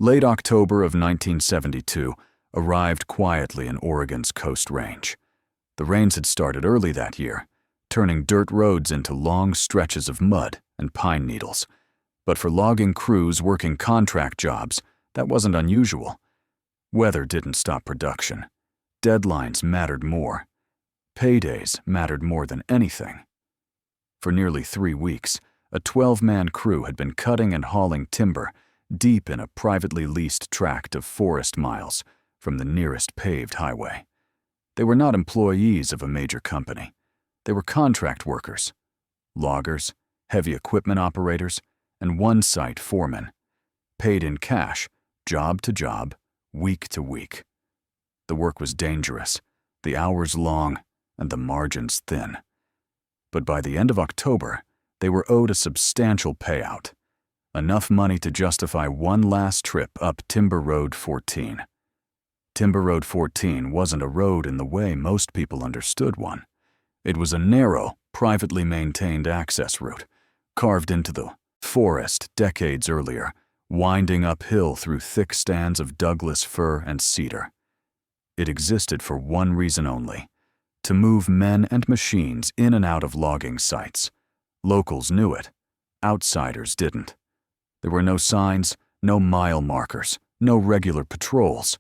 Late October of 1972 arrived quietly in Oregon's Coast Range. The rains had started early that year, turning dirt roads into long stretches of mud and pine needles. But for logging crews working contract jobs, that wasn't unusual. Weather didn't stop production. Deadlines mattered more. Paydays mattered more than anything. For nearly 3 weeks, a 12-man crew had been cutting and hauling timber deep in a privately leased tract of forest miles from the nearest paved highway. They were not employees of a major company. They were contract workers, loggers, heavy equipment operators, and one-site foremen, paid in cash, job to job, week to week. The work was dangerous, the hours long, and the margins thin. But by the end of October, they were owed a substantial payout, enough money to justify one last trip up Timber Road 14. Timber Road 14 wasn't a road in the way most people understood one. It was a narrow, privately maintained access route, carved into the forest decades earlier, winding uphill through thick stands of Douglas fir and cedar. It existed for one reason only: to move men and machines in and out of logging sites. Locals knew it. Outsiders didn't. There were no signs, no mile markers, no regular patrols.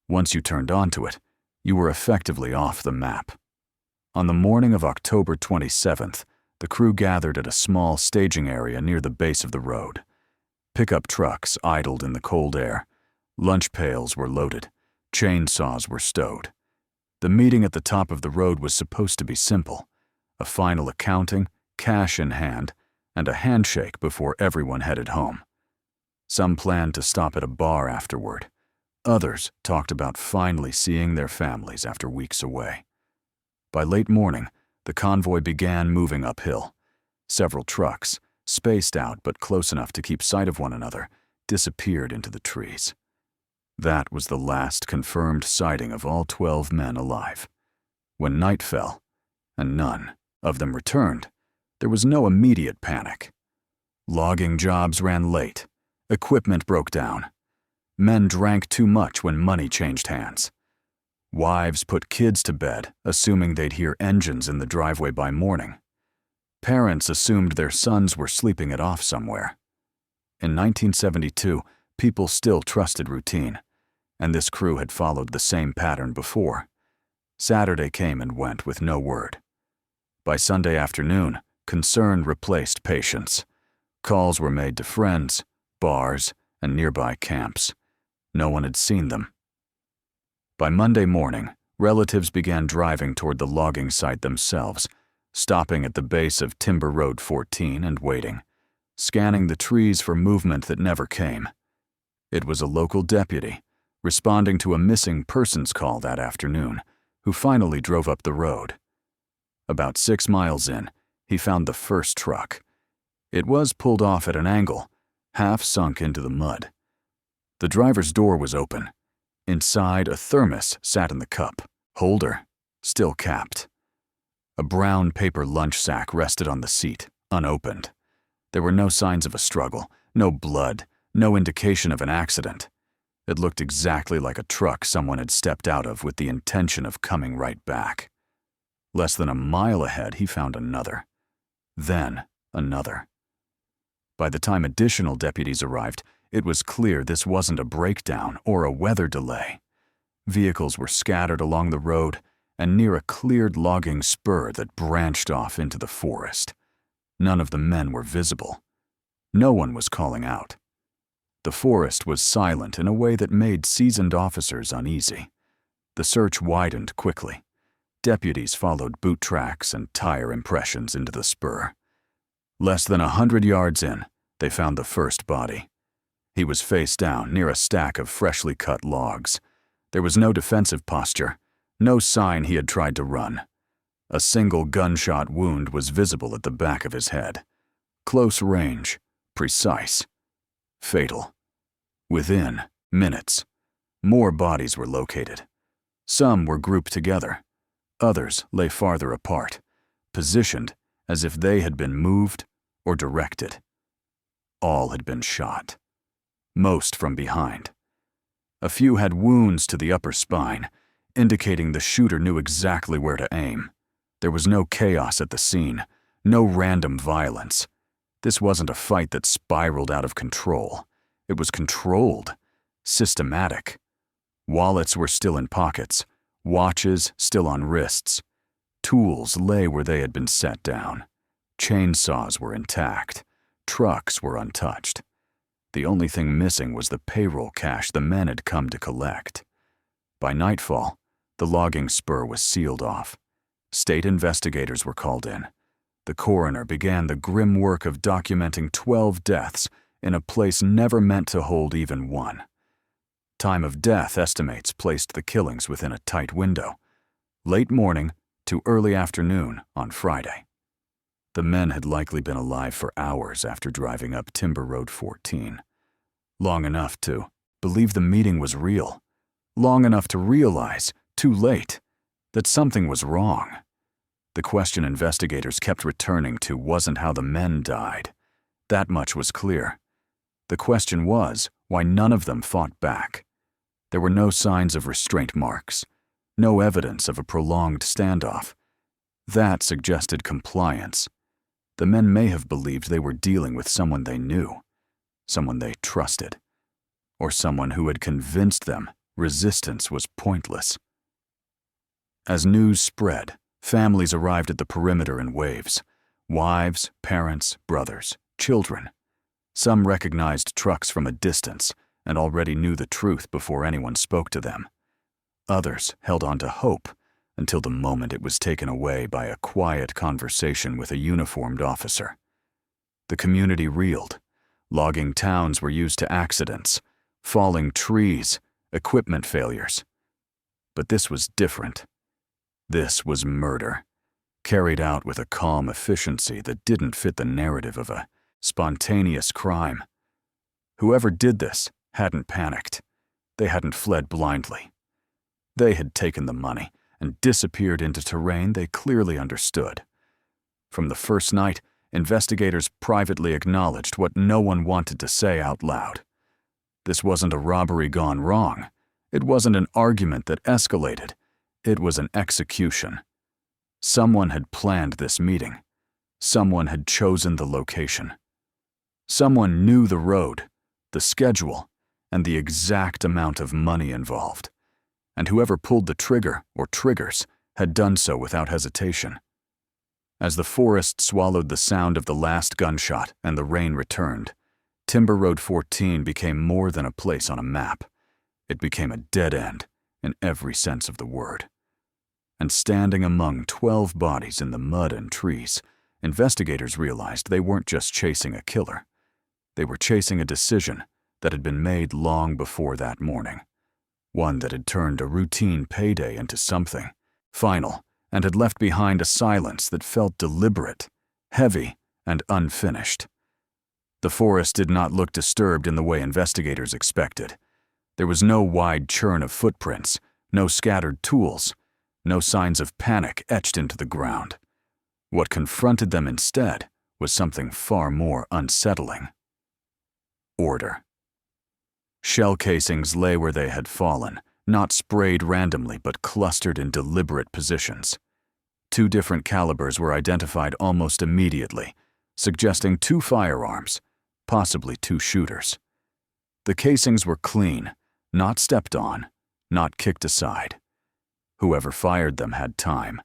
Once you turned onto it, you were effectively off the map. On the morning of October 27th, the crew gathered at a small staging area near the base of the road. Pickup trucks idled in the cold air. Lunch pails were loaded. Chainsaws were stowed. The meeting at the top of the road was supposed to be simple: a final accounting, cash in hand, and a handshake before everyone headed home. Some planned to stop at a bar afterward. Others talked about finally seeing their families after weeks away. By late morning, the convoy began moving uphill. Several trucks, spaced out but close enough to keep sight of one another, disappeared into the trees. That was the last confirmed sighting of all 12 men alive. When night fell, and none of them returned, there was no immediate panic. Logging jobs ran late. Equipment broke down. Men drank too much when money changed hands. Wives put kids to bed, assuming they'd hear engines in the driveway by morning. Parents assumed their sons were sleeping it off somewhere. In 1972, people still trusted routine, and this crew had followed the same pattern before. Saturday came and went with no word. By Sunday afternoon, concern replaced patience. Calls were made to friends, bars, and nearby camps. No one had seen them. By Monday morning, relatives began driving toward the logging site themselves, stopping at the base of Timber Road 14 and waiting, scanning the trees for movement that never came. It was a local deputy, responding to a missing persons call that afternoon, who finally drove up the road. About 6 miles in, he found the first truck. It was pulled off at an angle, half sunk into the mud. The driver's door was open. Inside, a thermos sat in the cup, holder still capped. A brown paper lunch sack rested on the seat, unopened. There were no signs of a struggle, no blood, no indication of an accident. It looked exactly like a truck someone had stepped out of with the intention of coming right back. Less than a mile ahead, he found another. Then another. By the time additional deputies arrived, it was clear this wasn't a breakdown or a weather delay. Vehicles were scattered along the road and near a cleared logging spur that branched off into the forest. None of the men were visible. No one was calling out. The forest was silent in a way that made seasoned officers uneasy. The search widened quickly. Deputies followed boot tracks and tire impressions into the spur. Less than 100 yards in, they found the first body. He was face down near a stack of freshly cut logs. There was no defensive posture, no sign he had tried to run. A single gunshot wound was visible at the back of his head. Close range, precise, fatal. Within minutes, more bodies were located. Some were grouped together. Others lay farther apart, positioned as if they had been moved or directed. All had been shot. most from behind. A few had wounds to the upper spine, indicating the shooter knew exactly where to aim. There was no chaos at the scene, no random violence. This wasn't a fight that spiraled out of control. It was controlled, systematic. Wallets were still in pockets, watches still on wrists. Tools lay where they had been set down. Chainsaws were intact. Trucks were untouched. The only thing missing was the payroll cash the men had come to collect. By nightfall, the logging spur was sealed off. State investigators were called in. The coroner began the grim work of documenting 12 deaths in a place never meant to hold even one. Time of death estimates placed the killings within a tight window, late morning to early afternoon on Friday. The men had likely been alive for hours after driving up Timber Road 14. Long enough to believe the meeting was real. Long enough to realize, too late, that something was wrong. The question investigators kept returning to wasn't how the men died. That much was clear. The question was why none of them fought back. There were no signs of restraint marks, no evidence of a prolonged standoff. That suggested compliance. The men may have believed they were dealing with someone they knew, someone they trusted, or someone who had convinced them resistance was pointless. As news spread, families arrived at the perimeter in waves. Wives, parents, brothers, children. Some recognized trucks from a distance and already knew the truth before anyone spoke to them. Others held on to hope until the moment it was taken away by a quiet conversation with a uniformed officer. The community reeled. Logging towns were used to accidents, falling trees, equipment failures. But this was different. This was murder, carried out with a calm efficiency that didn't fit the narrative of a spontaneous crime. Whoever did this hadn't panicked. They hadn't fled blindly. They had taken the money and disappeared into terrain they clearly understood. From the first night, investigators privately acknowledged what no one wanted to say out loud. This wasn't a robbery gone wrong. It wasn't an argument that escalated. It was an execution. Someone had planned this meeting. Someone had chosen the location. Someone knew the road, the schedule, and the exact amount of money involved. And whoever pulled the trigger, or triggers, had done so without hesitation. As the forest swallowed the sound of the last gunshot and the rain returned, Timber Road 14 became more than a place on a map. It became a dead end in every sense of the word. And standing among 12 bodies in the mud and trees, investigators realized they weren't just chasing a killer. They were chasing a decision that had been made long before that morning. One that had turned a routine payday into something final and had left behind a silence that felt deliberate, heavy, and unfinished. The forest did not look disturbed in the way investigators expected. There was no wide churn of footprints, no scattered tools, no signs of panic etched into the ground. What confronted them instead was something far more unsettling. Order. Shell casings lay where they had fallen, not sprayed randomly but clustered in deliberate positions. 2 different calibers were identified almost immediately, suggesting 2 firearms, possibly 2 shooters. The casings were clean, not stepped on, not kicked aside. Whoever fired them had time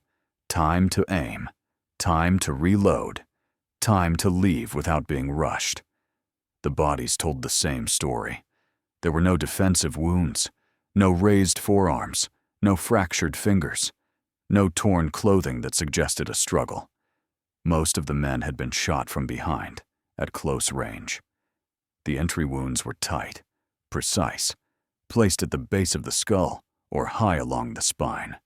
to aim, time to reload, time to leave without being rushed. The bodies told the same story. There were no defensive wounds, no raised forearms, no fractured fingers, no torn clothing that suggested a struggle. Most of the men had been shot from behind, at close range. The entry wounds were tight, precise, placed at the base of the skull or high along the spine.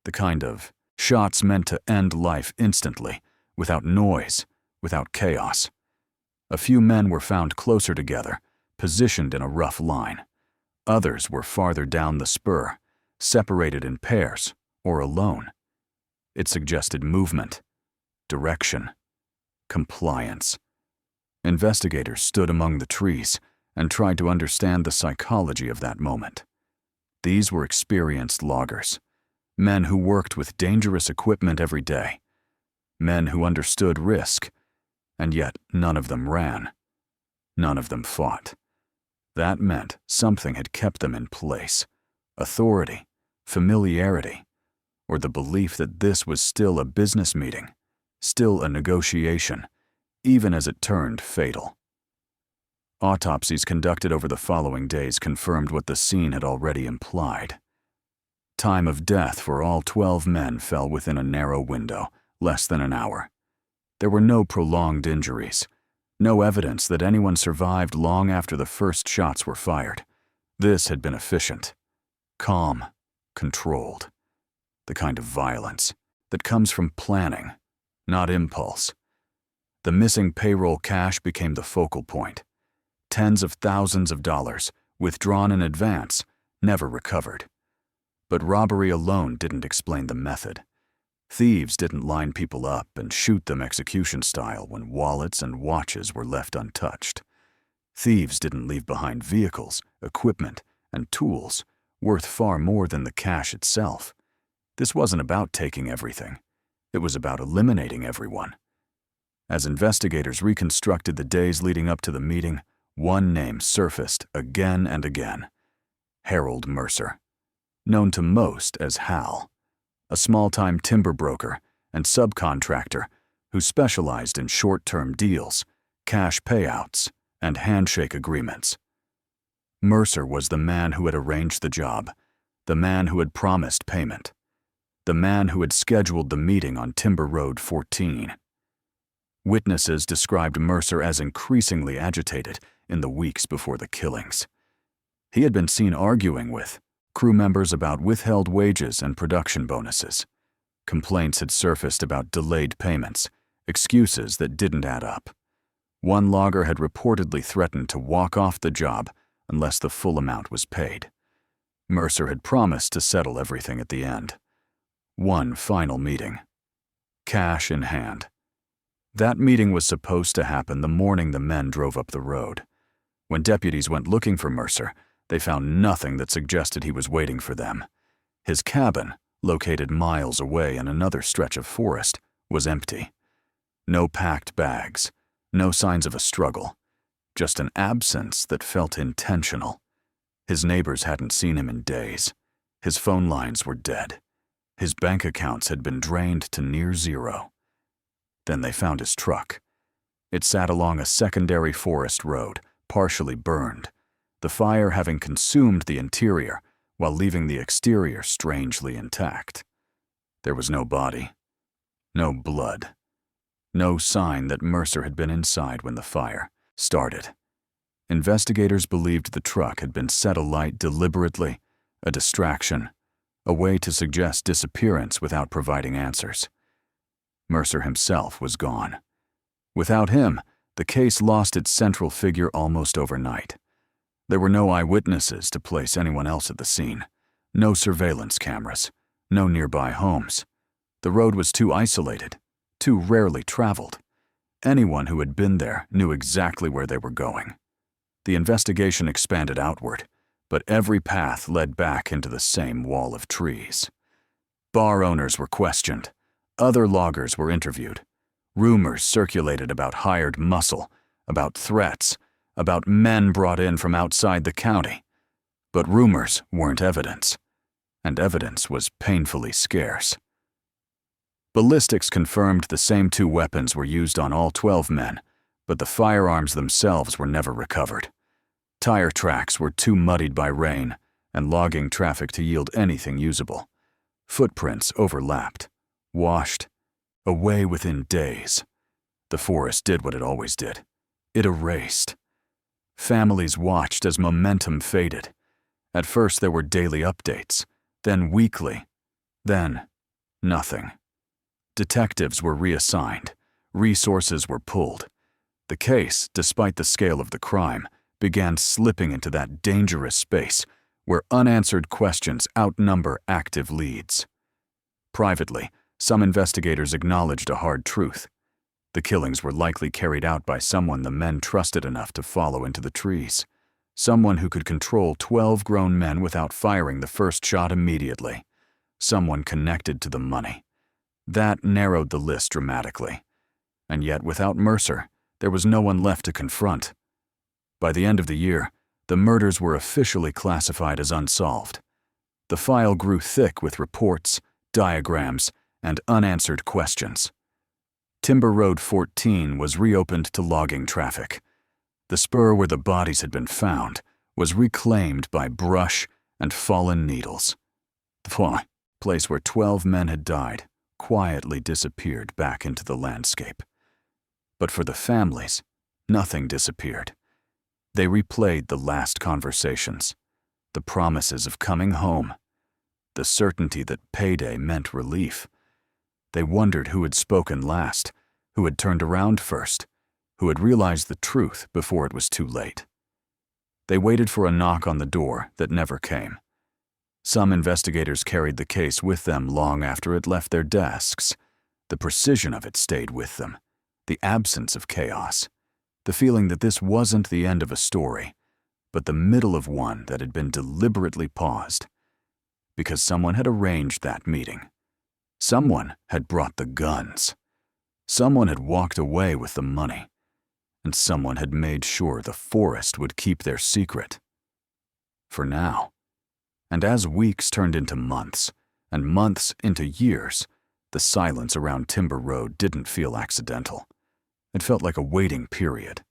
The kind of shots meant to end life instantly, without noise, without chaos. A few men were found closer together, positioned in a rough line. Others were farther down the spur, separated in pairs or alone. It suggested movement, direction, compliance. Investigators stood among the trees, and tried to understand the psychology of that moment. These were experienced loggers, men who worked with dangerous equipment every day, men who understood risk, and yet none of them ran. None of them fought. That meant something had kept them in place: authority, familiarity, or the belief that this was still a business meeting, still a negotiation, even as it turned fatal. Autopsies conducted over the following days confirmed what the scene had already implied. Time of death for all 12 men fell within a narrow window, less than an hour. There were no prolonged injuries, no evidence that anyone survived long after the first shots were fired. This had been efficient, calm, controlled. The kind of violence that comes from planning, not impulse. The missing payroll cash became the focal point. Tens of thousands of dollars, withdrawn in advance, never recovered. But robbery alone didn't explain the method. Thieves didn't line people up and shoot them execution style when wallets and watches were left untouched. Thieves didn't leave behind vehicles, equipment, and tools worth far more than the cash itself. This wasn't about taking everything. It was about eliminating everyone. As investigators reconstructed the days leading up to the meeting, one name surfaced again and again: Harold Mercer, known to most as Hal, a small-time timber broker and subcontractor who specialized in short-term deals, cash payouts, and handshake agreements. Mercer was the man who had arranged the job, the man who had promised payment, the man who had scheduled the meeting on Timber Road 14. Witnesses described Mercer as increasingly agitated in the weeks before the killings. He had been seen arguing with crew members about withheld wages and production bonuses. Complaints had surfaced about delayed payments, excuses that didn't add up. One logger had reportedly threatened to walk off the job unless the full amount was paid. Mercer had promised to settle everything at the end. One final meeting. Cash in hand. That meeting was supposed to happen the morning the men drove up the road. When deputies went looking for Mercer, they found nothing that suggested he was waiting for them. His cabin, located miles away in another stretch of forest, was empty. No packed bags, no signs of a struggle, just an absence that felt intentional. His neighbors hadn't seen him in days. His phone lines were dead. His bank accounts had been drained to near zero. Then they found his truck. It sat along a secondary forest road, partially burned, the fire having consumed the interior while leaving the exterior strangely intact. There was no body, no blood, no sign that Mercer had been inside when the fire started. Investigators believed the truck had been set alight deliberately, a distraction, a way to suggest disappearance without providing answers. Mercer himself was gone. Without him, the case lost its central figure almost overnight. There were no eyewitnesses to place anyone else at the scene, no surveillance cameras, no nearby homes. The road was too isolated, too rarely traveled. Anyone who had been there knew exactly where they were going. The investigation expanded outward, but every path led back into the same wall of trees. Bar owners were questioned. Other loggers were interviewed. Rumors circulated about hired muscle, about threats, about men brought in from outside the county. But rumors weren't evidence, and evidence was painfully scarce. Ballistics confirmed the same 2 weapons were used on all 12 men, but the firearms themselves were never recovered. Tire tracks were too muddied by rain and logging traffic to yield anything usable. Footprints overlapped, washed away within days. The forest did what it always did. It erased. Families watched as momentum faded. At first there were daily updates, then weekly, then nothing. Detectives were reassigned, resources were pulled. The case, despite the scale of the crime, began slipping into that dangerous space where unanswered questions outnumber active leads. Privately, some investigators acknowledged a hard truth. The killings were likely carried out by someone the men trusted enough to follow into the trees. Someone who could control 12 grown men without firing the first shot immediately. Someone connected to the money. That narrowed the list dramatically. And yet, without Mercer, there was no one left to confront. By the end of the year, the murders were officially classified as unsolved. The file grew thick with reports, diagrams, and unanswered questions. Timber Road 14 was reopened to logging traffic. The spur where the bodies had been found was reclaimed by brush and fallen needles. The place where 12 men had died quietly disappeared back into the landscape. But for the families, nothing disappeared. They replayed the last conversations, the promises of coming home, the certainty that payday meant relief. They wondered who had spoken last, who had turned around first, who had realized the truth before it was too late. They waited for a knock on the door that never came. Some investigators carried the case with them long after it left their desks. The precision of it stayed with them, the absence of chaos, the feeling that this wasn't the end of a story, but the middle of one that had been deliberately paused. Because someone had arranged that meeting. Someone had brought the guns. Someone had walked away with the money. And someone had made sure the forest would keep their secret. For now. And as weeks turned into months, and months into years, the silence around Timber Road didn't feel accidental. It felt like a waiting period.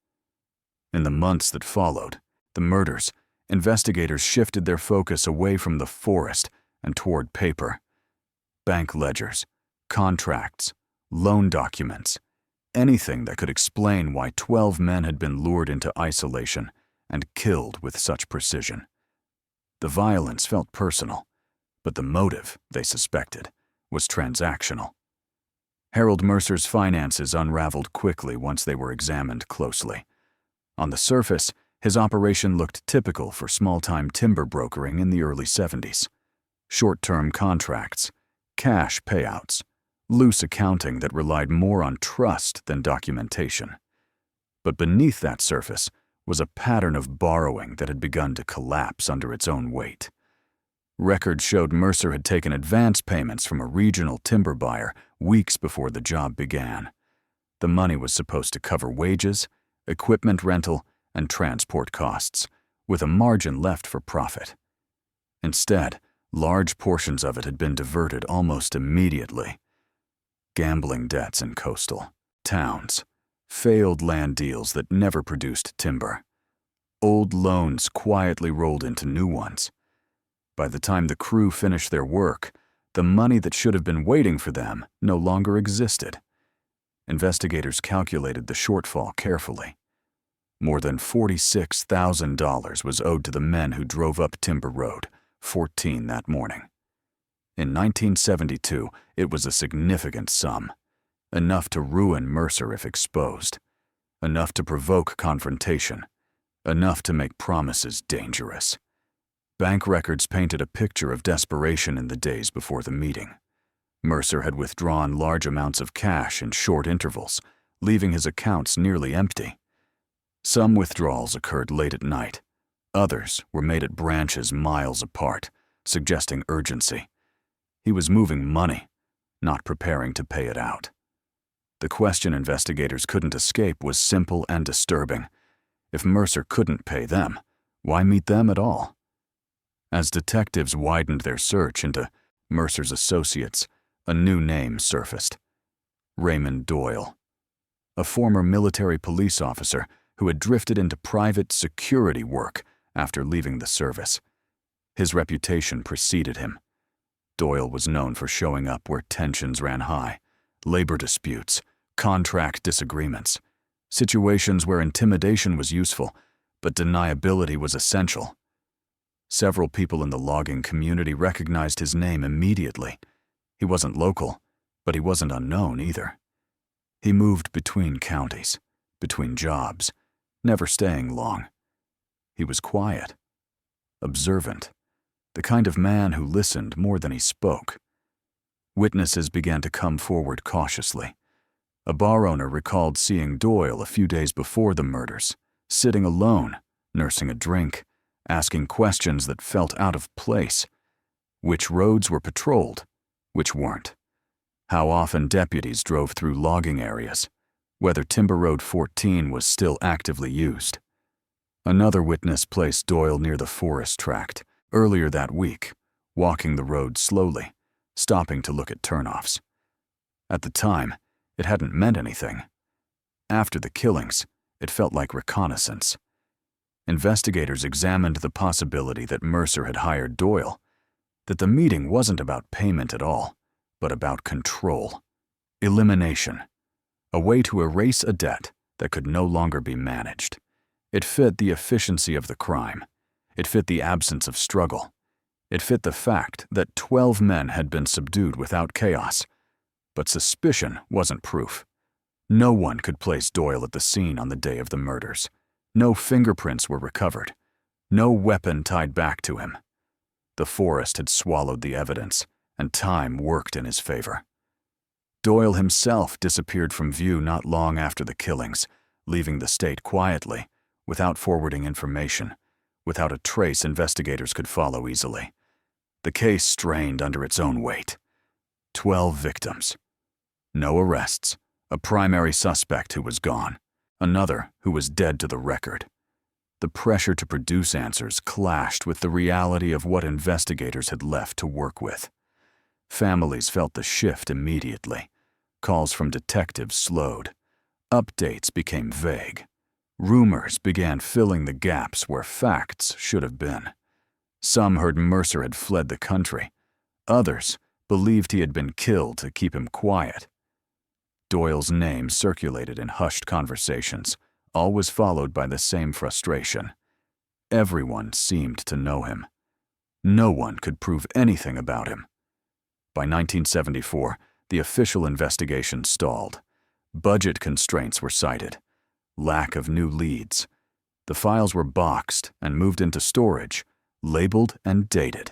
In the months that followed, the murders, investigators shifted their focus away from the forest and toward paper. Bank ledgers, contracts, loan documents, anything that could explain why 12 men had been lured into isolation and killed with such precision. The violence felt personal, but the motive, they suspected, was transactional. Harold Mercer's finances unraveled quickly once they were examined closely. On the surface, his operation looked typical for small-time timber brokering in the early 70s. Short-term contracts, cash payouts, loose accounting that relied more on trust than documentation. But beneath that surface was a pattern of borrowing that had begun to collapse under its own weight. Records showed Mercer had taken advance payments from a regional timber buyer weeks before the job began. The money was supposed to cover wages, equipment rental, and transport costs, with a margin left for profit. Instead, large portions of it had been diverted almost immediately. Gambling debts in coastal towns, failed land deals that never produced timber. Old loans quietly rolled into new ones. By the time the crew finished their work, the money that should have been waiting for them no longer existed. Investigators calculated the shortfall carefully. More than $46,000 was owed to the men who drove up Timber Road 14 that morning. In 1972, it was a significant sum, enough to ruin Mercer if exposed, enough to provoke confrontation, enough to make promises dangerous. Bank records painted a picture of desperation in the days before the meeting. Mercer had withdrawn large amounts of cash in short intervals, leaving his accounts nearly empty. Some withdrawals occurred late at night. Others were made at branches miles apart, suggesting urgency. He was moving money, not preparing to pay it out. The question investigators couldn't escape was simple and disturbing. If Mercer couldn't pay them, why meet them at all? As detectives widened their search into Mercer's associates, a new name surfaced. Raymond Doyle, a former military police officer who had drifted into private security work after leaving the service. His reputation preceded him. Doyle was known for showing up where tensions ran high, labor disputes, contract disagreements, situations where intimidation was useful, but deniability was essential. Several people in the logging community recognized his name immediately. He wasn't local, but he wasn't unknown either. He moved between counties, between jobs, never staying long. He was quiet, observant, the kind of man who listened more than he spoke. Witnesses began to come forward cautiously. A bar owner recalled seeing Doyle a few days before the murders, sitting alone, nursing a drink, asking questions that felt out of place. Which roads were patrolled, which weren't. How often deputies drove through logging areas, whether Timber Road 14 was still actively used. Another witness placed Doyle near the forest tract earlier that week, walking the road slowly, stopping to look at turnoffs. At the time, it hadn't meant anything. After the killings, it felt like reconnaissance. Investigators examined the possibility that Mercer had hired Doyle, that the meeting wasn't about payment at all, but about control, elimination, a way to erase a debt that could no longer be managed. It fit the efficiency of the crime. It fit the absence of struggle. It fit the fact that 12 men had been subdued without chaos. But suspicion wasn't proof. No one could place Doyle at the scene on the day of the murders. No fingerprints were recovered. No weapon tied back to him. The forest had swallowed the evidence, and time worked in his favor. Doyle himself disappeared from view not long after the killings, leaving the state quietly, without forwarding information, without a trace investigators could follow easily. The case strained under its own weight. 12 victims. No arrests. A primary suspect who was gone. Another who was dead to the record. The pressure to produce answers clashed with the reality of what investigators had left to work with. Families felt the shift immediately. Calls from detectives slowed. Updates became vague. Rumors began filling the gaps where facts should have been. Some heard Mercer had fled the country. Others believed he had been killed to keep him quiet. Doyle's name circulated in hushed conversations, always followed by the same frustration. Everyone seemed to know him. No one could prove anything about him. By 1974, the official investigation stalled. Budget constraints were cited. Lack of new leads. The files were boxed and moved into storage, labeled and dated,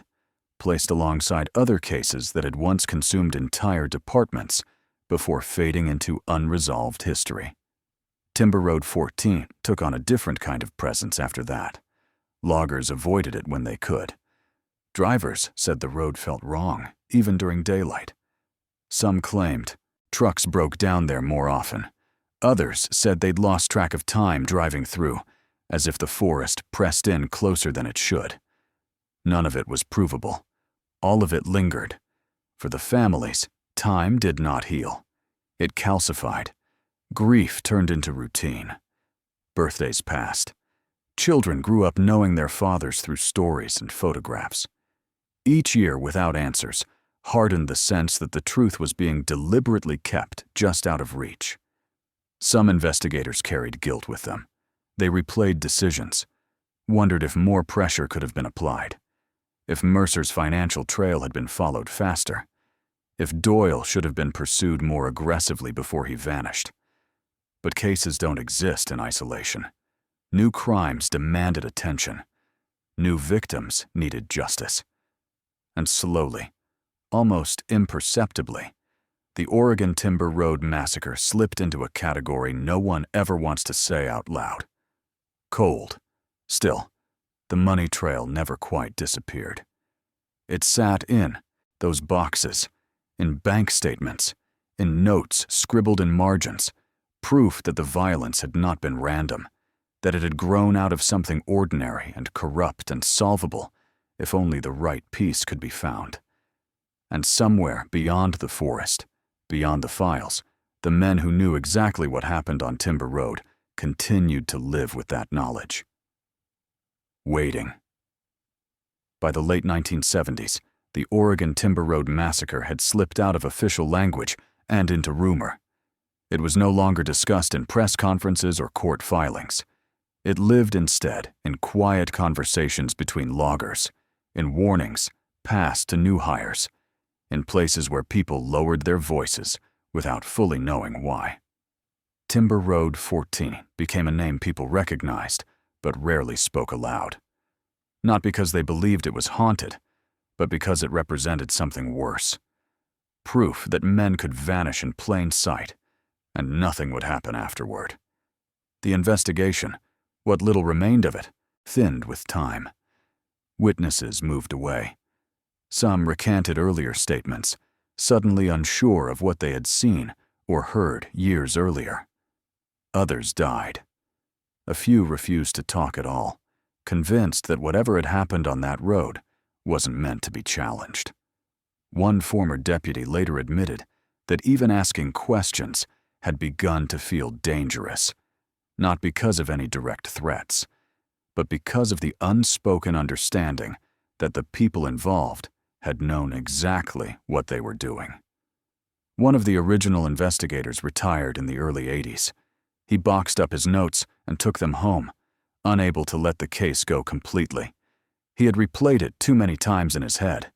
placed alongside other cases that had once consumed entire departments before fading into unresolved history. Timber Road 14 took on a different kind of presence after that. Loggers avoided it when they could. Drivers said the road felt wrong, even during daylight. Some claimed trucks broke down there more often. Others said they'd lost track of time driving through, as if the forest pressed in closer than it should. None of it was provable. All of it lingered. For the families, time did not heal. It calcified. Grief turned into routine. Birthdays passed. Children grew up knowing their fathers through stories and photographs. Each year without answers hardened the sense that the truth was being deliberately kept just out of reach. Some investigators carried guilt with them. They replayed decisions, wondered if more pressure could have been applied, if Mercer's financial trail had been followed faster, if Doyle should have been pursued more aggressively before he vanished. But cases don't exist in isolation. New crimes demanded attention. New victims needed justice. And slowly, almost imperceptibly, the Oregon Timber Road Massacre slipped into a category no one ever wants to say out loud. Cold. Still, the money trail never quite disappeared. It sat in those boxes, in bank statements, in notes scribbled in margins, proof that the violence had not been random, that it had grown out of something ordinary and corrupt and solvable, if only the right piece could be found. And somewhere beyond the forest, beyond the files, the men who knew exactly what happened on Timber Road continued to live with that knowledge. Waiting. By the late 1970s, the Oregon Timber Road Massacre had slipped out of official language and into rumor. It was no longer discussed in press conferences or court filings. It lived instead in quiet conversations between loggers, in warnings passed to new hires, in places where people lowered their voices without fully knowing why. Timber Road 14 became a name people recognized, but rarely spoke aloud. Not because they believed it was haunted, but because it represented something worse. Proof that men could vanish in plain sight, and nothing would happen afterward. The investigation, what little remained of it, thinned with time. Witnesses moved away. Some recanted earlier statements, suddenly unsure of what they had seen or heard years earlier. Others died. A few refused to talk at all, convinced that whatever had happened on that road wasn't meant to be challenged. One former deputy later admitted that even asking questions had begun to feel dangerous, not because of any direct threats, but because of the unspoken understanding that the people involved had known exactly what they were doing. One of the original investigators retired in the early 80s. He boxed up his notes and took them home, unable to let the case go completely. He had replayed it too many times in his head.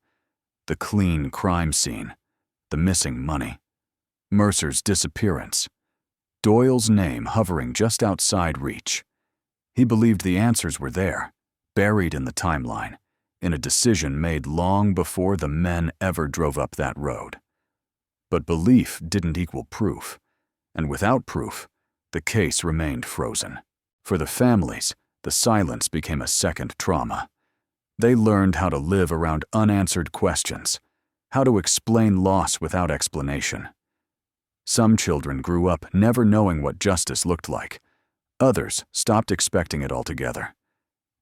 The clean crime scene, the missing money, Mercer's disappearance, Doyle's name hovering just outside reach. He believed the answers were there, buried in the timeline, in a decision made long before the men ever drove up that road. But belief didn't equal proof, and without proof, the case remained frozen. For the families, the silence became a second trauma. They learned how to live around unanswered questions, how to explain loss without explanation. Some children grew up never knowing what justice looked like. Others stopped expecting it altogether.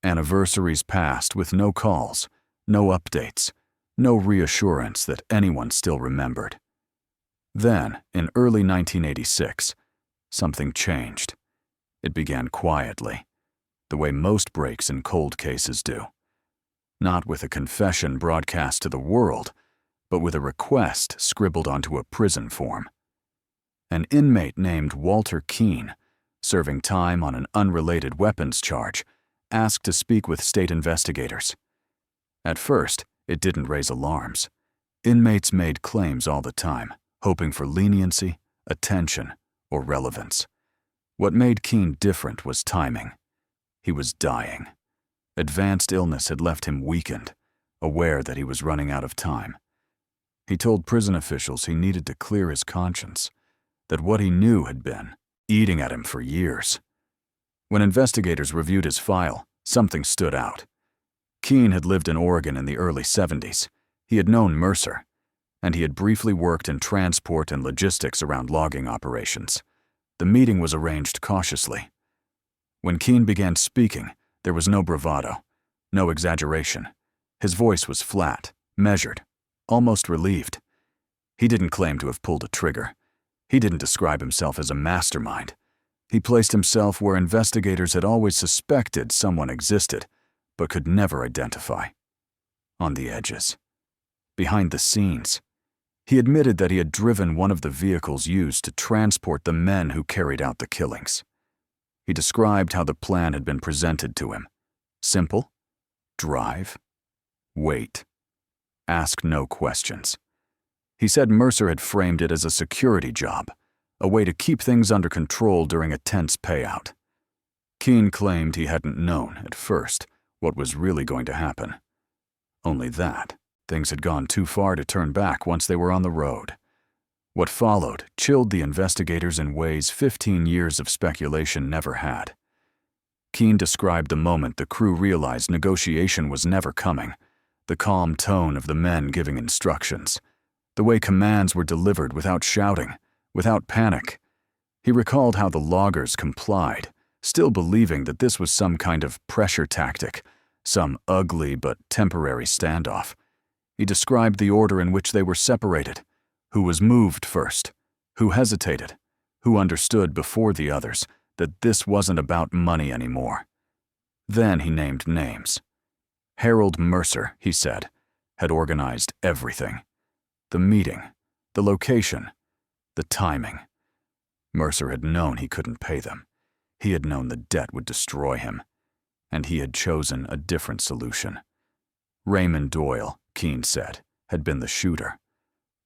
Anniversaries passed with no calls, no updates, no reassurance that anyone still remembered. Then, in early 1986, something changed. It began quietly, the way most breaks in cold cases do. Not with a confession broadcast to the world, but with a request scribbled onto a prison form. An inmate named Walter Keene, serving time on an unrelated weapons charge, asked to speak with state investigators. At first, it didn't raise alarms. Inmates made claims all the time, hoping for leniency, attention, or relevance. What made Keene different was timing. He was dying. Advanced illness had left him weakened, aware that he was running out of time. He told prison officials he needed to clear his conscience, that what he knew had been eating at him for years. When investigators reviewed his file, something stood out. Keene had lived in Oregon in the early 70s. He had known Mercer, and he had briefly worked in transport and logistics around logging operations. The meeting was arranged cautiously. When Keene began speaking, there was no bravado, no exaggeration. His voice was flat, measured, almost relieved. He didn't claim to have pulled a trigger. He didn't describe himself as a mastermind. He placed himself where investigators had always suspected someone existed, but could never identify. On the edges. Behind the scenes. He admitted that he had driven one of the vehicles used to transport the men who carried out the killings. He described how the plan had been presented to him. Simple. Drive. Wait. Ask no questions. He said Mercer had framed it as a security job, a way to keep things under control during a tense payout. Keene claimed he hadn't known, at first, what was really going to happen. Only that, things had gone too far to turn back once they were on the road. What followed chilled the investigators in ways 15 years of speculation never had. Keene described the moment the crew realized negotiation was never coming, the calm tone of the men giving instructions, the way commands were delivered without shouting, without panic. He recalled how the loggers complied, still believing that this was some kind of pressure tactic, some ugly but temporary standoff. He described the order in which they were separated, who was moved first, who hesitated, who understood before the others that this wasn't about money anymore. Then he named names. Harold Mercer, he said, had organized everything. The meeting, the location, the timing. Mercer had known he couldn't pay them. He had known the debt would destroy him. And he had chosen a different solution. Raymond Doyle, Keene said, had been the shooter.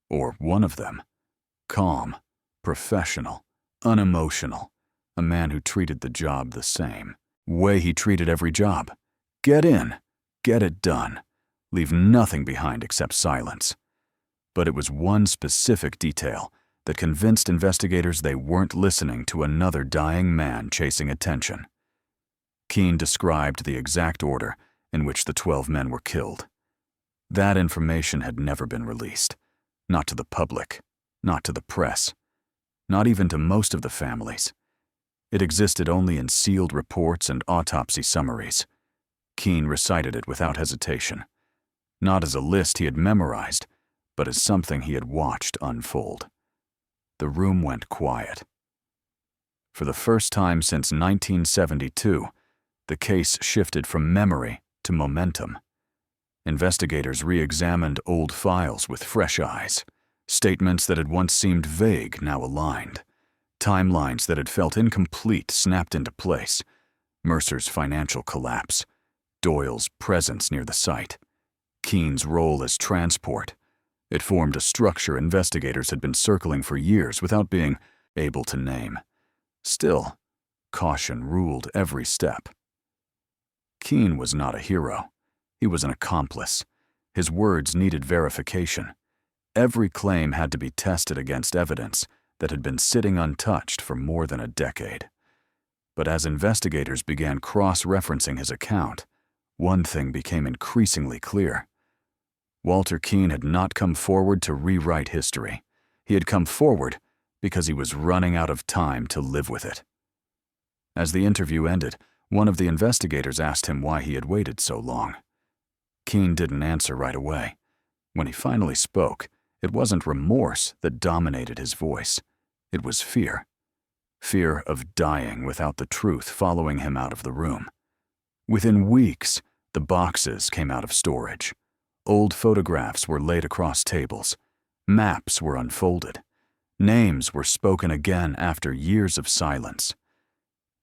Or one of them. Calm, professional, unemotional. A man who treated the job the same way he treated every job. Get in, get it done. Leave nothing behind except silence. But it was one specific detail that convinced investigators they weren't listening to another dying man chasing attention. Keene described the exact order in which the 12 men were killed. That information had never been released, not to the public, not to the press, not even to most of the families. It existed only in sealed reports and autopsy summaries. Keene recited it without hesitation, not as a list he had memorized, but as something he had watched unfold. The room went quiet. For the first time since 1972, the case shifted from memory to momentum. Investigators re-examined old files with fresh eyes. Statements that had once seemed vague now aligned. Timelines that had felt incomplete snapped into place. Mercer's financial collapse. Doyle's presence near the site. Keene's role as transport. It formed a structure investigators had been circling for years without being able to name. Still, caution ruled every step. Keene was not a hero. He was an accomplice. His words needed verification. Every claim had to be tested against evidence that had been sitting untouched for more than a decade. But as investigators began cross-referencing his account, one thing became increasingly clear. Walter Keene had not come forward to rewrite history. He had come forward because he was running out of time to live with it. As the interview ended, one of the investigators asked him why he had waited so long. Keene didn't answer right away. When he finally spoke, it wasn't remorse that dominated his voice. It was fear. Fear of dying without the truth following him out of the room. Within weeks, the boxes came out of storage. Old photographs were laid across tables. Maps were unfolded. Names were spoken again after years of silence.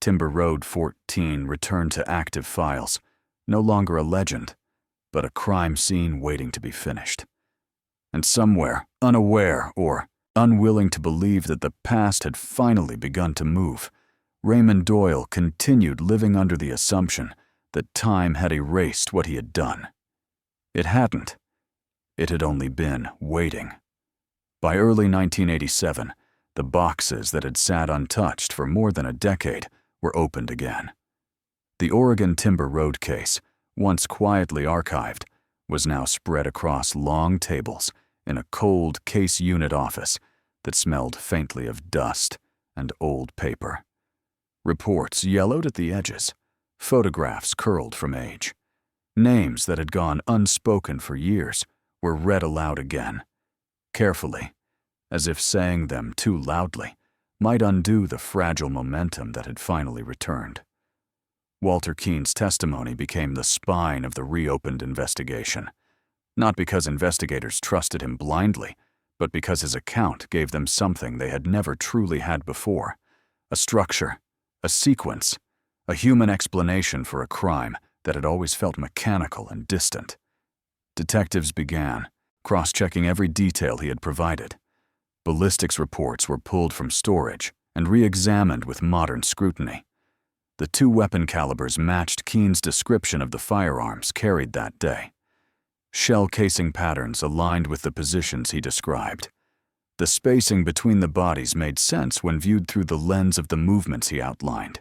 Timber Road 14 returned to active files, no longer a legend, but a crime scene waiting to be finished. And somewhere, unaware or unwilling to believe that the past had finally begun to move, Raymond Doyle continued living under the assumption that time had erased what he had done. It hadn't. It had only been waiting. By early 1987, the boxes that had sat untouched for more than a decade were opened again. The Oregon Timber Road case, once quietly archived, was now spread across long tables in a cold case unit office that smelled faintly of dust and old paper. Reports yellowed at the edges, photographs curled from age. Names that had gone unspoken for years were read aloud again, carefully, as if saying them too loudly might undo the fragile momentum that had finally returned. Walter Keene's testimony became the spine of the reopened investigation, not because investigators trusted him blindly, but because his account gave them something they had never truly had before: a structure, a sequence, a human explanation for a crime that had always felt mechanical and distant. Detectives began, cross-checking every detail he had provided. Ballistics reports were pulled from storage and re-examined with modern scrutiny. The 2 weapon calibers matched Keene's description of the firearms carried that day. Shell casing patterns aligned with the positions he described. The spacing between the bodies made sense when viewed through the lens of the movements he outlined.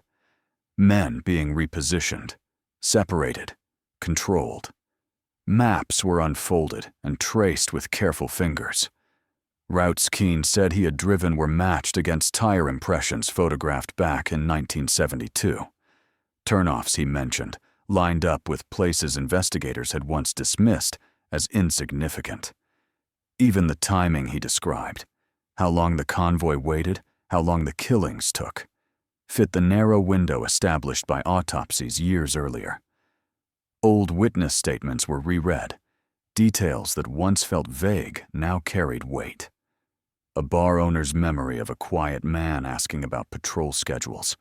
Men being repositioned, separated, controlled. Maps were unfolded and traced with careful fingers. Routes Keene said he had driven were matched against tire impressions photographed back in 1972. Turnoffs, he mentioned, lined up with places investigators had once dismissed as insignificant. Even the timing he described, how long the convoy waited, how long the killings took, fit the narrow window established by autopsies years earlier. Old witness statements were reread. Details that once felt vague now carried weight. A bar owner's memory of a quiet man asking about patrol schedules.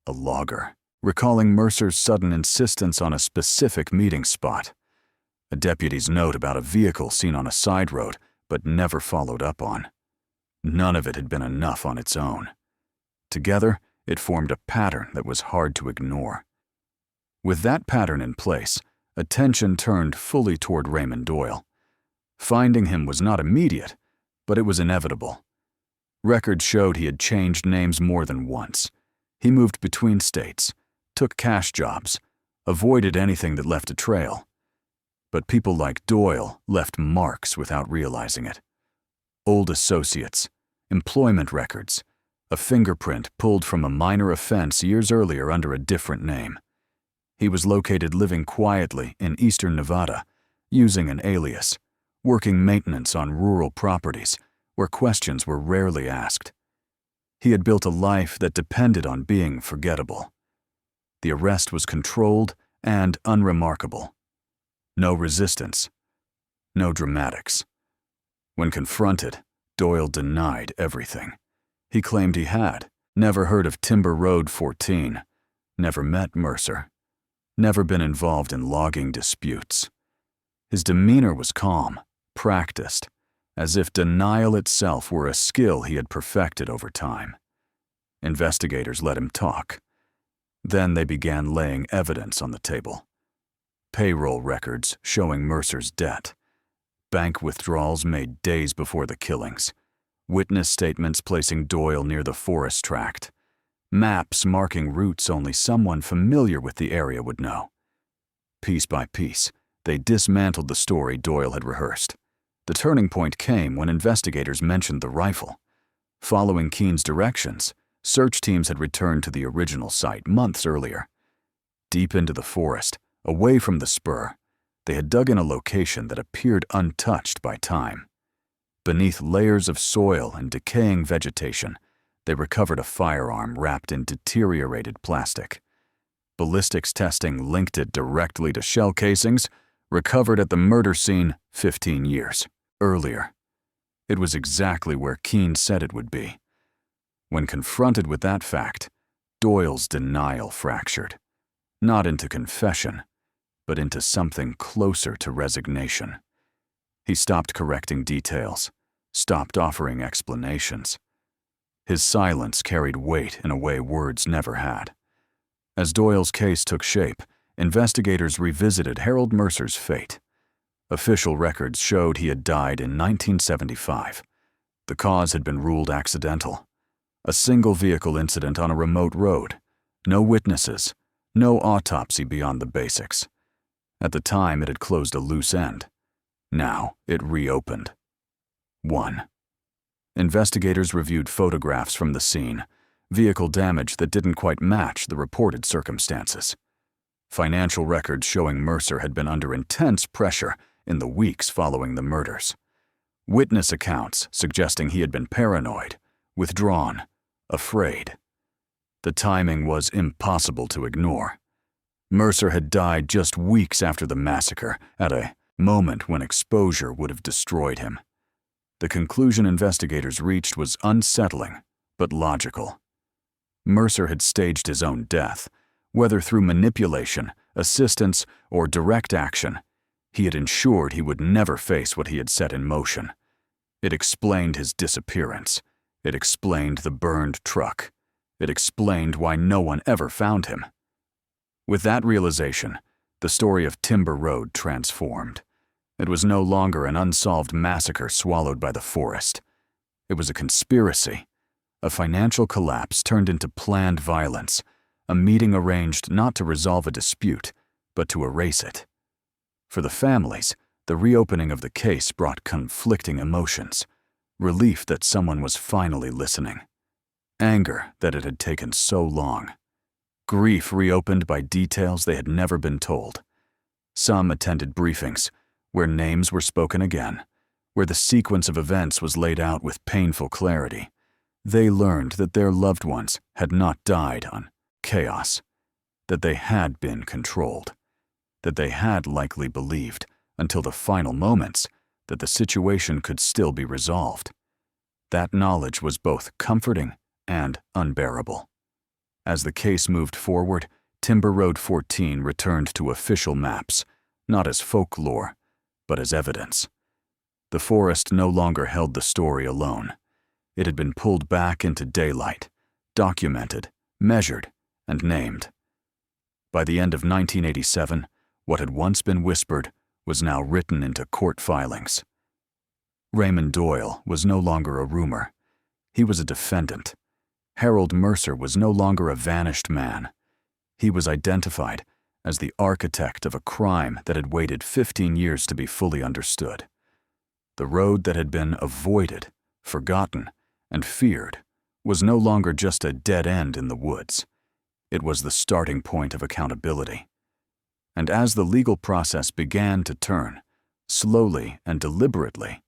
A logger, recalling Mercer's sudden insistence on a specific meeting spot. A deputy's note about a vehicle seen on a side road but never followed up on. None of it had been enough on its own. Together, it formed a pattern that was hard to ignore. With that pattern in place, attention turned fully toward Raymond Doyle. Finding him was not immediate, but it was inevitable. Records showed he had changed names more than once. He moved between states, took cash jobs, avoided anything that left a trail. But people like Doyle left marks without realizing it. Old associates, employment records, a fingerprint pulled from a minor offense years earlier under a different name. He was located living quietly in eastern Nevada, using an alias, working maintenance on rural properties where questions were rarely asked. He had built a life that depended on being forgettable. The arrest was controlled and unremarkable. No resistance, no dramatics. When confronted, Doyle denied everything. He claimed he had never heard of Timber Road 14, never met Mercer, never been involved in logging disputes. His demeanor was calm, practiced, as if denial itself were a skill he had perfected over time. Investigators let him talk. Then they began laying evidence on the table. Payroll records showing Mercer's debt, bank withdrawals made days before the killings, witness statements placing Doyle near the forest tract, maps marking routes only someone familiar with the area would know. Piece by piece, they dismantled the story Doyle had rehearsed. The turning point came when investigators mentioned the rifle. Following Keene's directions, search teams had returned to the original site months earlier. Deep into the forest, away from the spur, they had dug in a location that appeared untouched by time. Beneath layers of soil and decaying vegetation, they recovered a firearm wrapped in deteriorated plastic. Ballistics testing linked it directly to shell casings recovered at the murder scene 15 years earlier. It was exactly where Keene said it would be. When confronted with that fact, Doyle's denial fractured, not into confession, but into something closer to resignation. He stopped correcting details, stopped offering explanations. His silence carried weight in a way words never had. As Doyle's case took shape, investigators revisited Harold Mercer's fate. Official records showed he had died in 1975. The cause had been ruled accidental. A single vehicle incident on a remote road. No witnesses, no autopsy beyond the basics. At the time, it had closed a loose end. Now, it reopened. 1. Investigators reviewed photographs from the scene, vehicle damage that didn't quite match the reported circumstances. Financial records showing Mercer had been under intense pressure in the weeks following the murders. Witness accounts suggesting he had been paranoid, withdrawn, afraid. The timing was impossible to ignore. Mercer had died just weeks after the massacre, at a moment when exposure would have destroyed him. The conclusion investigators reached was unsettling, but logical. Mercer had staged his own death. Whether through manipulation, assistance, or direct action, he had ensured he would never face what he had set in motion. It explained his disappearance. It explained the burned truck. It explained why no one ever found him. With that realization, the story of Timber Road transformed. It was no longer an unsolved massacre swallowed by the forest. It was a conspiracy, a financial collapse turned into planned violence, a meeting arranged not to resolve a dispute, but to erase it. For the families, the reopening of the case brought conflicting emotions, relief that someone was finally listening, anger that it had taken so long, grief reopened by details they had never been told. Some attended briefings, where names were spoken again, where the sequence of events was laid out with painful clarity. They learned that their loved ones had not died on chaos, that they had been controlled, that they had likely believed, until the final moments, that the situation could still be resolved. That knowledge was both comforting and unbearable. As the case moved forward, Timber Road 14 returned to official maps, not as folklore, but as evidence. The forest no longer held the story alone. It had been pulled back into daylight, documented, measured, and named. By the end of 1987, what had once been whispered was now written into court filings. Raymond Doyle was no longer a rumor. He was a defendant. Harold Mercer was no longer a vanished man. He was identified as the architect of a crime that had waited 15 years to be fully understood. The road that had been avoided, forgotten, and feared was no longer just a dead end in the woods. It was the starting point of accountability. And as the legal process began to turn, slowly and deliberately,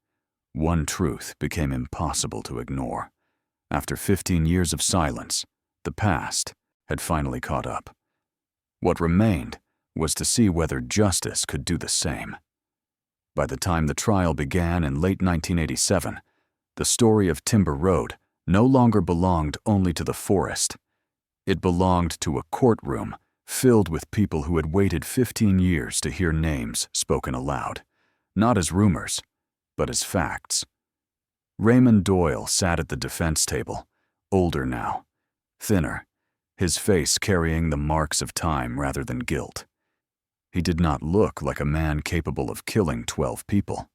one truth became impossible to ignore. After 15 years of silence, the past had finally caught up. What remained was to see whether justice could do the same. By the time the trial began in late 1987, the story of Timber Road no longer belonged only to the forest. It belonged to a courtroom filled with people who had waited 15 years to hear names spoken aloud, not as rumors, but as facts. Raymond Doyle sat at the defense table, older now, thinner, his face carrying the marks of time rather than guilt. He did not look like a man capable of killing 12 people,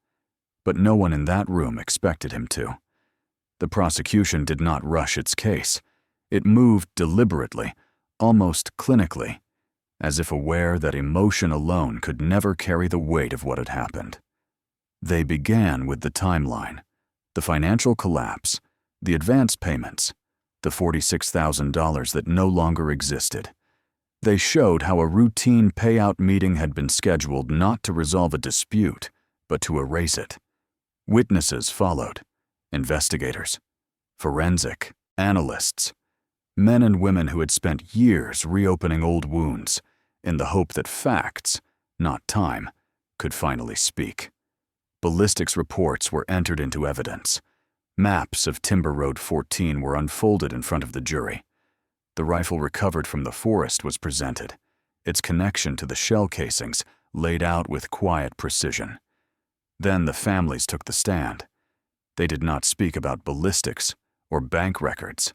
but no one in that room expected him to. The prosecution did not rush its case. It moved deliberately, almost clinically, as if aware that emotion alone could never carry the weight of what had happened. They began with the timeline, the financial collapse, the advance payments, the $46,000 that no longer existed. They showed how a routine payout meeting had been scheduled not to resolve a dispute, but to erase it. Witnesses followed, investigators, forensic, analysts, men and women who had spent years reopening old wounds in the hope that facts, not time, could finally speak. Ballistics reports were entered into evidence. Maps of Timber Road 14 were unfolded in front of the jury. The rifle recovered from the forest was presented, its connection to the shell casings laid out with quiet precision. Then the families took the stand. They did not speak about ballistics or bank records.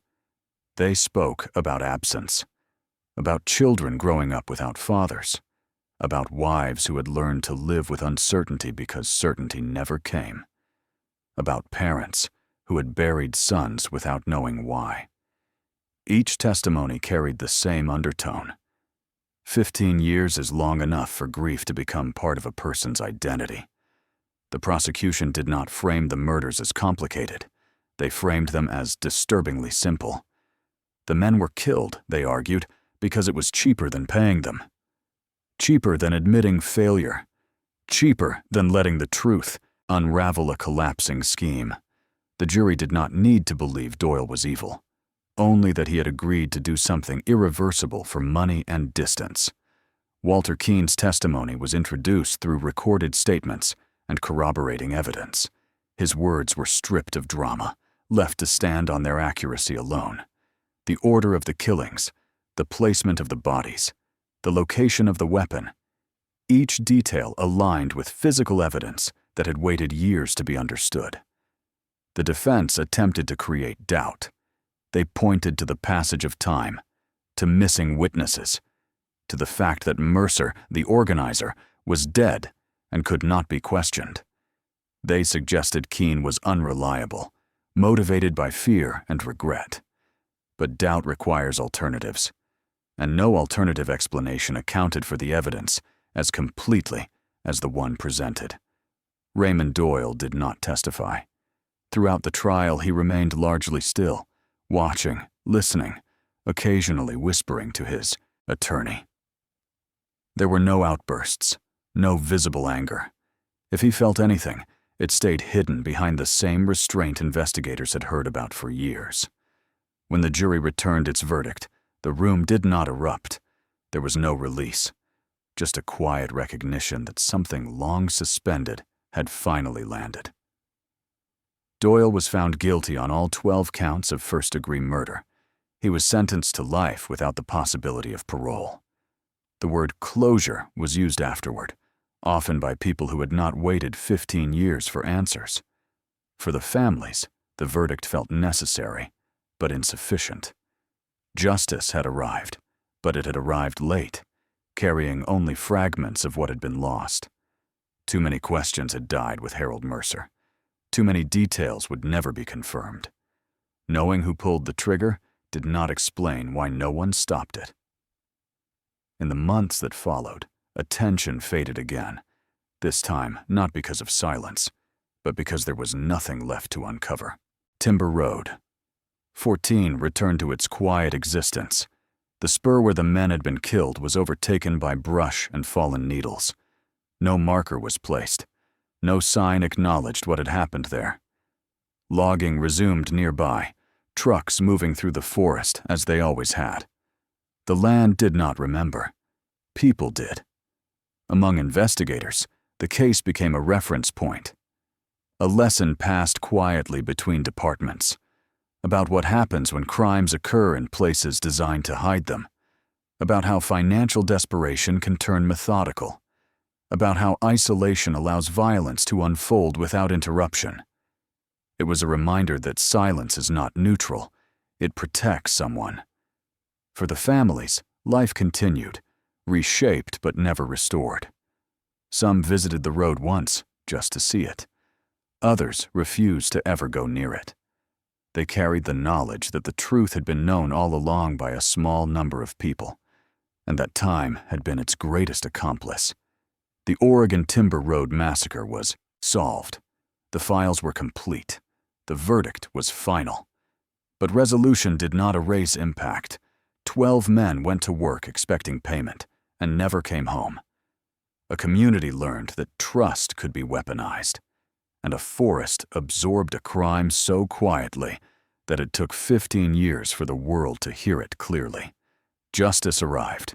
They spoke about absence, about children growing up without fathers, about wives who had learned to live with uncertainty because certainty never came, about parents who had buried sons without knowing why. Each testimony carried the same undertone. 15 years is long enough for grief to become part of a person's identity. The prosecution did not frame the murders as complicated. They framed them as disturbingly simple. The men were killed, they argued, because it was cheaper than paying them. Cheaper than admitting failure. Cheaper than letting the truth unravel a collapsing scheme. The jury did not need to believe Doyle was evil, only that he had agreed to do something irreversible for money and distance. Walter Keene's testimony was introduced through recorded statements and corroborating evidence. His words were stripped of drama, left to stand on their accuracy alone. The order of the killings, the placement of the bodies, the location of the weapon, each detail aligned with physical evidence that had waited years to be understood. The defense attempted to create doubt. They pointed to the passage of time, to missing witnesses, to the fact that Mercer, the organizer, was dead and could not be questioned. They suggested Keene was unreliable, motivated by fear and regret. But doubt requires alternatives, and no alternative explanation accounted for the evidence as completely as the one presented. Raymond Doyle did not testify. Throughout the trial, he remained largely still, watching, listening, occasionally whispering to his attorney. There were no outbursts, no visible anger. If he felt anything, it stayed hidden behind the same restraint investigators had heard about for years. When the jury returned its verdict, the room did not erupt. There was no release, just a quiet recognition that something long suspended had finally landed. Doyle was found guilty on all 12 counts of first-degree murder. He was sentenced to life without the possibility of parole. The word closure was used afterward, often by people who had not waited 15 years for answers. For the families, the verdict felt necessary, but insufficient. Justice had arrived, but it had arrived late, carrying only fragments of what had been lost. Too many questions had died with Harold Mercer. Too many details would never be confirmed. Knowing who pulled the trigger did not explain why no one stopped it. In the months that followed, attention faded again, this time not because of silence, but because there was nothing left to uncover. Timber Road. 14 returned to its quiet existence. The spur where the men had been killed was overtaken by brush and fallen needles. No marker was placed. No sign acknowledged what had happened there. Logging resumed nearby, trucks moving through the forest as they always had. The land did not remember. People did. Among investigators, the case became a reference point. A lesson passed quietly between departments about what happens when crimes occur in places designed to hide them, about how financial desperation can turn methodical, about how isolation allows violence to unfold without interruption. It was a reminder that silence is not neutral, it protects someone. For the families, life continued, reshaped but never restored. Some visited the road once, just to see it. Others refused to ever go near it. They carried the knowledge that the truth had been known all along by a small number of people, and that time had been its greatest accomplice. The Oregon Timber Road Massacre was solved. The files were complete. The verdict was final. But resolution did not erase impact. 12 men went to work expecting payment and never came home. A community learned that trust could be weaponized, and a forest absorbed a crime so quietly that it took 15 years for the world to hear it clearly. Justice arrived.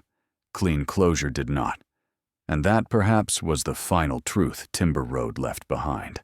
Clean closure did not. And that perhaps was the final truth Timber Road left behind.